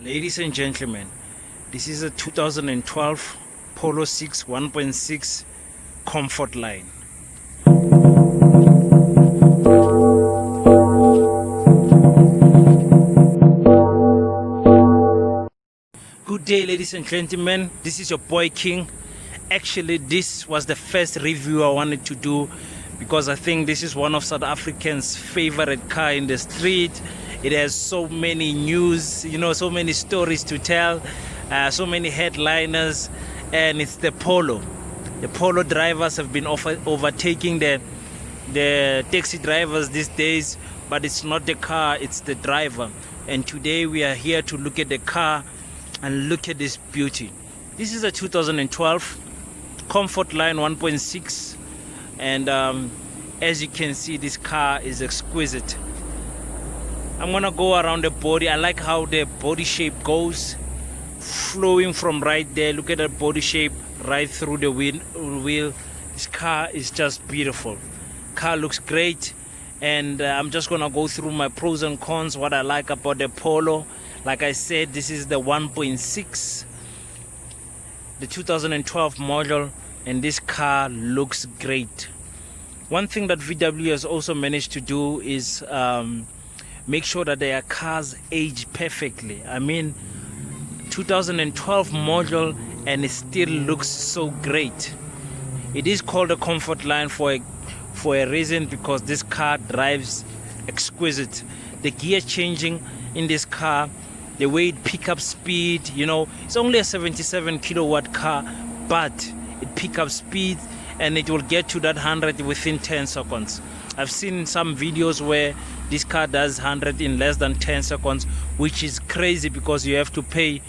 Ladies and gentlemen, this is a 2012 Polo 6 1.6 comfort line. Good day, ladies and gentlemen, this is your boy King. Actually, this was the first review I wanted to do because I think this is one of South Africans' favorite car in the street. It has so many news, so many stories to tell, so many headliners, and it's the Polo. The Polo drivers have been overtaking the taxi drivers these days, but it's not the car, it's the driver. And today we are here to look at the car and look at this beauty. This is a 2012 comfortline 1.6, and as you can see, this car is exquisite. I'm gonna go around the body. I like how the body shape goes, flowing from right there. Look at that body shape right through the wheel. This car is just beautiful. Car looks great, and I'm just gonna go through my pros and cons, what I like about the Polo. Like I said, this is the 1.6, the 2012 model, and this car looks great. One thing that VW has also managed to do is make sure that their cars age perfectly. I mean, 2012 model, and it still looks so great. It is called a comfort line for a reason, because this car drives exquisite. The gear changing in this car, the way it pick up speed, it's only a 77 kilowatt car, but it pick up speed and it will get to that 100 within 10 seconds. I've seen some videos where this car does 100 in less than 10 seconds, which is crazy because you have to pay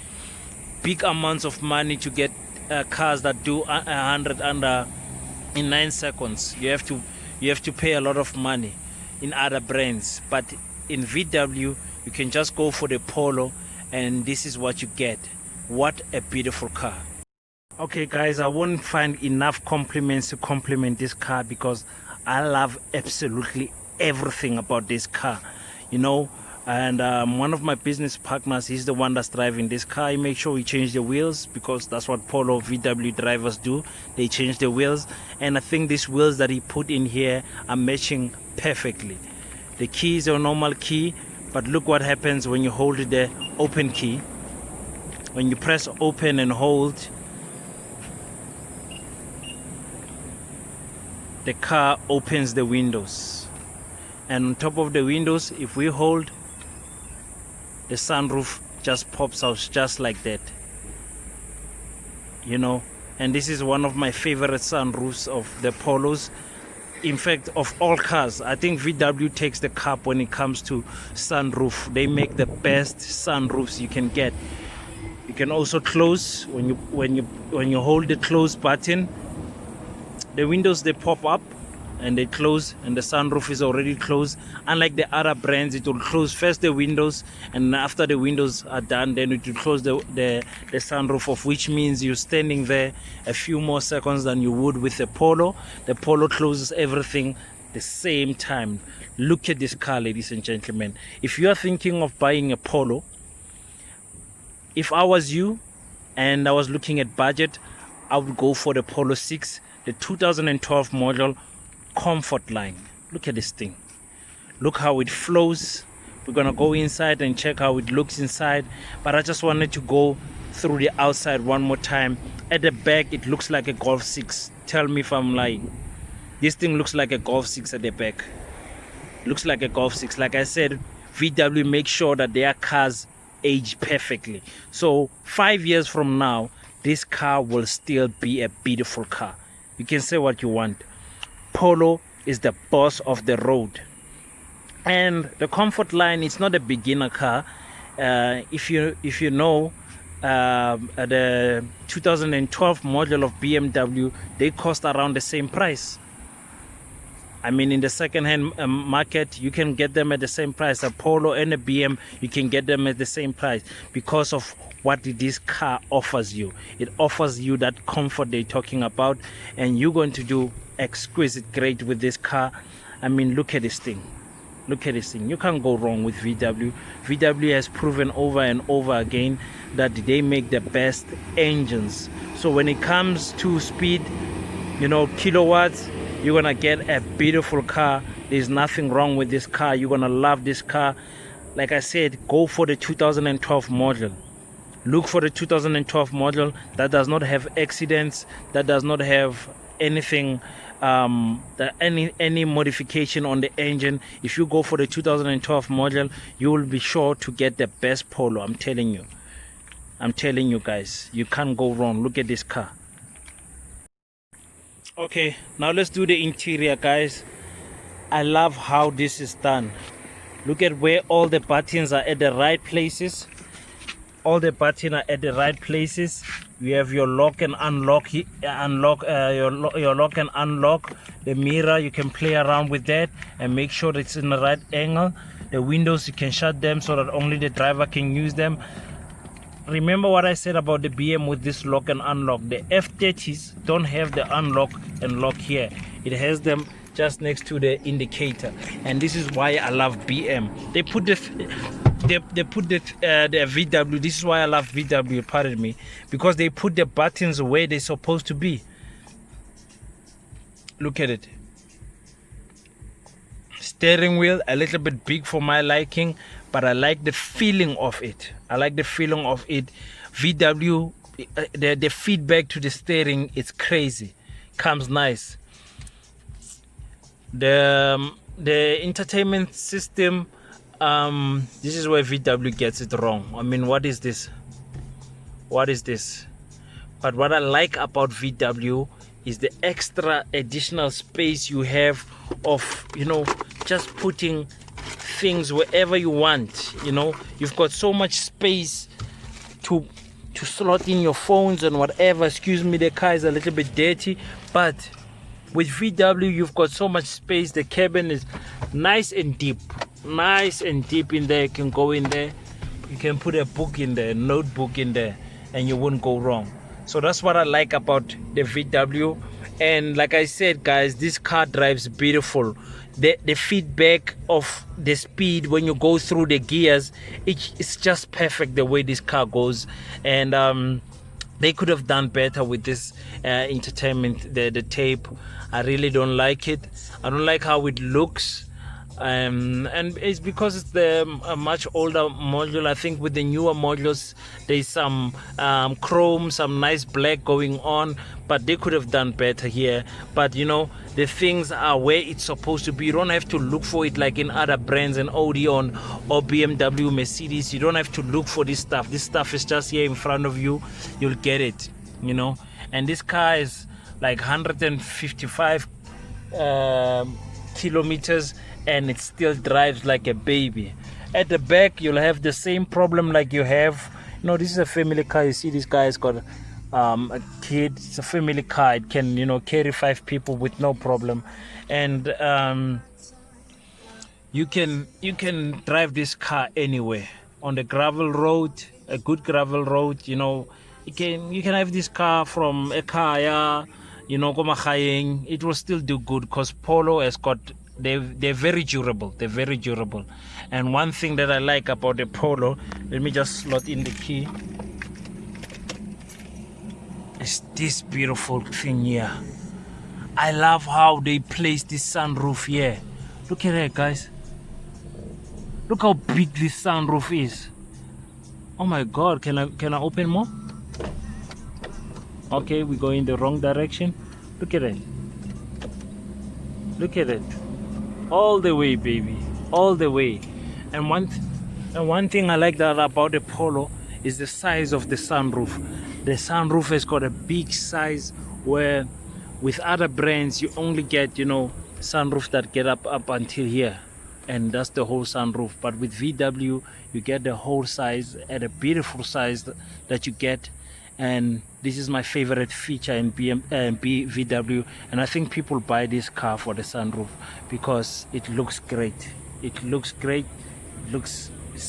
big amounts of money to get cars that do 100 in 9 seconds. You have to pay a lot of money in other brands, but in VW you can just go for the Polo, and this is what you get. What a beautiful car. Okay guys, I won't find enough compliments to compliment this car because I love absolutely everything about this car, and one of my business partners, he's the one that's driving this car. He makes sure we change the wheels because that's what Polo VW drivers do. They change the wheels, and I think these wheels that he put in here are matching perfectly. The key is a normal key, but look what happens when you hold the open key. When you press open and hold, the car opens the windows, and on top of the windows, if we hold, the sunroof just pops out just like that, and this is one of my favorite sunroofs of the Polos. In fact, of all cars, I think VW takes the cup when it comes to sunroof. They make the best sunroofs you can get. You can also close when you hold the close button. The windows, they pop up and they close, and the sunroof is already closed. Unlike the other brands, it will close first the windows, and after the windows are done, then it will close the sunroof off, which means you're standing there a few more seconds than you would with the Polo. The Polo closes everything the same time. Look at this car, ladies and gentlemen. If you are thinking of buying a Polo, if I was you and I was looking at budget, I would go for the Polo 6, the 2012 model comfort line. Look at this thing. Look how it flows. We're gonna go inside and check how it looks inside, but I just wanted to go through the outside one more time. At the back, it looks like a Golf 6. Tell me if I'm lying. This thing looks like a Golf 6 at the back. Looks like a Golf 6. Like I said, VW makes sure that their cars age perfectly. So 5 years from now, this car will still be a beautiful car. You can say what you want. Polo is the boss of the road. And the comfort line is not a beginner car. If you know the 2012 model of BMW, they cost around the same price. I mean, in the second-hand market, you can get them at the same price. A Polo and a BM, you can get them at the same price because of what this car offers you. It offers you that comfort they're talking about, and you're going to do exquisite great with this car. I mean, look at this thing. Look at this thing. You can't go wrong with VW. VW has proven over and over again that they make the best engines. So when it comes to speed, you know, kilowatts, you're gonna get a beautiful car. There's nothing wrong with this car. You're gonna love this car. Like I said, go for the 2012 model. Look for the 2012 model that does not have accidents, that does not have anything, any modification on the engine. If you go for the 2012 model, you will be sure to get the best Polo. I'm telling you guys, you can't go wrong. Look at this car. Okay, now let's do the interior, guys. I love how this is done. Look at where all the buttons are at the right places. All the buttons are at the right places. You have your lock and unlock, your lock and unlock. The mirror, you can play around with that and make sure it's in the right angle. The windows, you can shut them so that only the driver can use them. Remember what I said about the BM with this lock and unlock. The F30s don't have the unlock and lock here. It has them just next to the indicator, and this is why I love BM. They put the VW. This is why I love VW, pardon me, because they put the buttons where they're supposed to be. Look at it. Steering wheel a little bit big for my liking, but I like the feeling of it. VW, the feedback to the steering, it's crazy, comes nice. The entertainment system, this is where VW gets it wrong. I mean, what is this? But what I like about VW is the extra additional space you have of, you know, just putting things wherever you want. You know, you've got so much space to slot in your phones and whatever. Excuse me, the car is a little bit dirty, but with VW you've got so much space. The cabin is nice and deep in there. You can go in there, you can put a book in there, notebook in there, and you wouldn't go wrong. So that's what I like about the VW. And like I said, guys, this car drives beautiful. The feedback of the speed when you go through the gears, it's just perfect the way this car goes. And they could have done better with this entertainment, the tape. I really don't like it. I don't like how it looks. And it's because it's a much older module. I think with the newer modules there's some chrome, some nice black going on, but they could have done better here. But you know, the things are where it's supposed to be. You don't have to look for it like in other brands and Odeon or BMW, Mercedes. You don't have to look for this stuff. This stuff is just here in front of you. You'll get it, you know. And this car is like 155 kilometers, and it still drives like a baby. At the back you'll have the same problem like you have, you know, this is a family car. You see this guy's got a kid. It's a family car. It can, you know, carry 5 people with no problem. And you can drive this car anywhere on the gravel road, a good gravel road. You know, you can have this car from Ekaya, you know, Komachayeng. It will still do good because Polo has got, they're very durable. And one thing that I like about the Polo, let me just slot in the key, is this beautiful thing here. I love how they place this sunroof here. Look at that, guys. Look how big this sunroof is. Oh my god, can I open more? Okay, we go in the wrong direction. Look at it. All the way, baby, all the way. And one thing I like that about the Polo is the size of the sunroof. The sunroof has got a big size, where with other brands you only get, you know, sunroofs that get up until here, and that's the whole sunroof. But with VW you get the whole size at a beautiful size that you get. And this is my favorite feature in VW, and I think people buy this car for the sunroof because it looks great. It's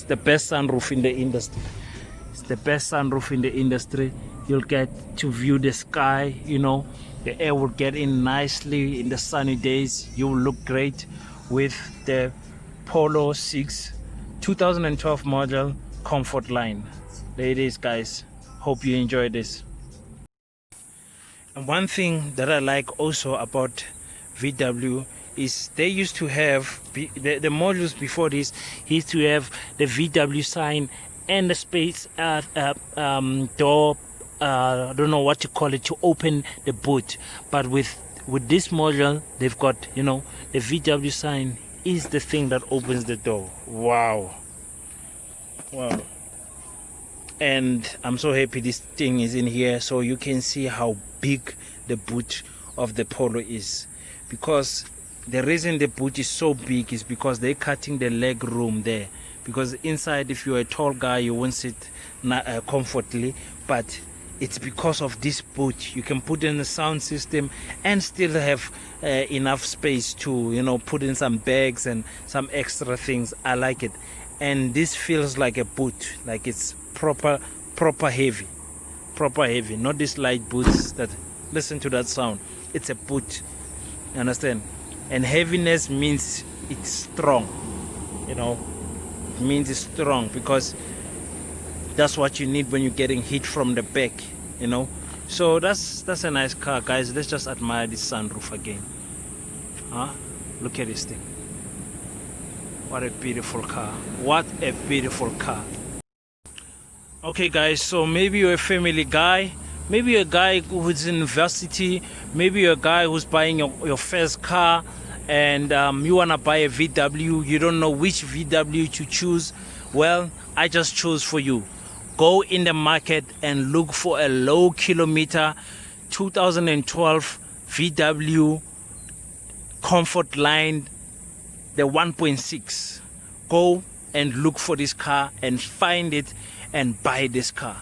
the best sunroof in the industry. You'll get to view the sky, you know, the air will get in nicely in the sunny days. You will look great with the Polo 6 2012 model comfort line. There it is, guys. Hope you enjoy this. And one thing that I like also about VW is they used to have the models before this used to have the VW sign and the space door, I don't know what to call it, to open the boot. But with this model, they've got, you know, the VW sign is the thing that opens the door. Wow. And I'm so happy this thing is in here, so you can see how big the boot of the Polo is. Because the reason the boot is so big is because they're cutting the leg room there. Because inside, if you're a tall guy, you won't sit comfortably. But it's because of this boot. You can put in a sound system and still have enough space to, you know, put in some bags and some extra things. I like it. And this feels like a boot, like it's proper heavy, not these light boots that listen to that sound. It's a boot, you understand? And heaviness means it's strong, you know. It means it's strong because that's what you need when you're getting hit from the back, you know. So that's a nice car, guys. Let's just admire this sunroof again. Look at this thing. What a beautiful car. What a beautiful car. Okay, guys, so maybe you're a family guy, maybe you're a guy who's in university, maybe you're a guy who's buying your first car, and you want to buy a VW. You don't know which VW to choose. Well, I just chose for you. Go in the market and look for a low kilometer 2012 VW comfort line, the 1.6. Go and look for this car and find it and buy this car.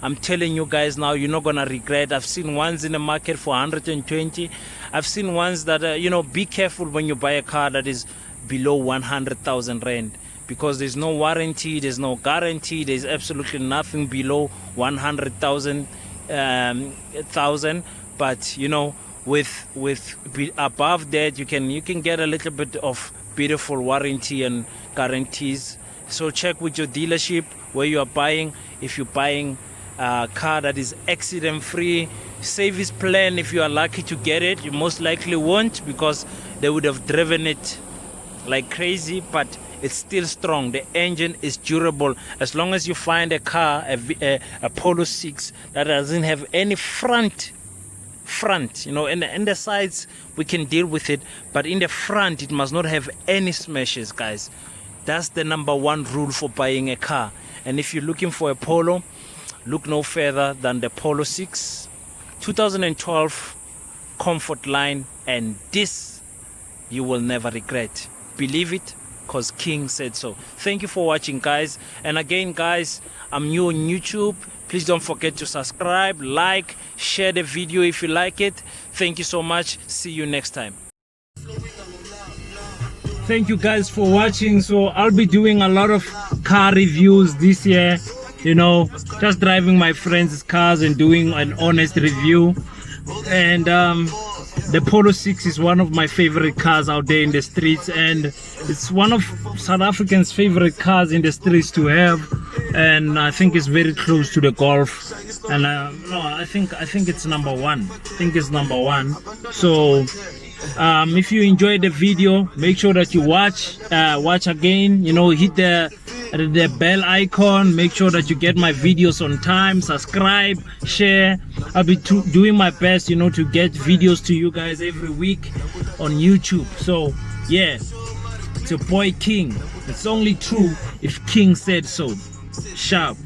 I'm telling you guys now, you're not gonna regret. I've seen ones in the market for 120. I've seen ones that you know, be careful when you buy a car that is below 100,000 rand, because there's no warranty, there's no guarantee, there's absolutely nothing below 100,000 but you know, with above that, you can get a little bit of beautiful warranty and guarantees. So check with your dealership where you are buying. If you're buying a car that is accident free, service plan, if you are lucky to get it, you most likely won't, because they would have driven it like crazy, but it's still strong. The engine is durable. As long as you find a car, a Polo 6 that doesn't have any front, you know, and the sides we can deal with it, but in the front it must not have any smashes, guys. That's the number one rule for buying a car. And if you're looking for a Polo, look no further than the Polo 6 2012 comfort line, and this you will never regret. Believe it, because King said so. Thank you for watching, guys. And again, guys, I'm new on YouTube. Please don't forget to subscribe, like, share the video if you like it. Thank you so much. See you next time. Thank you guys for watching. So I'll be doing a lot of car reviews this year, you know, just driving my friends' cars and doing an honest review. And the Polo 6 is one of my favorite cars out there in the streets, and it's one of South Africans' favorite cars in the streets to have. And I think it's very close to the Golf. And no, I think it's number one. I think it's number one. So if you enjoyed the video, make sure that you watch again, you know, hit the bell icon, make sure that you get my videos on time, subscribe, share. I'll be doing my best, you know, to get videos to you guys every week on YouTube. So yeah, it's your boy King. It's only true if King said so. Sharp.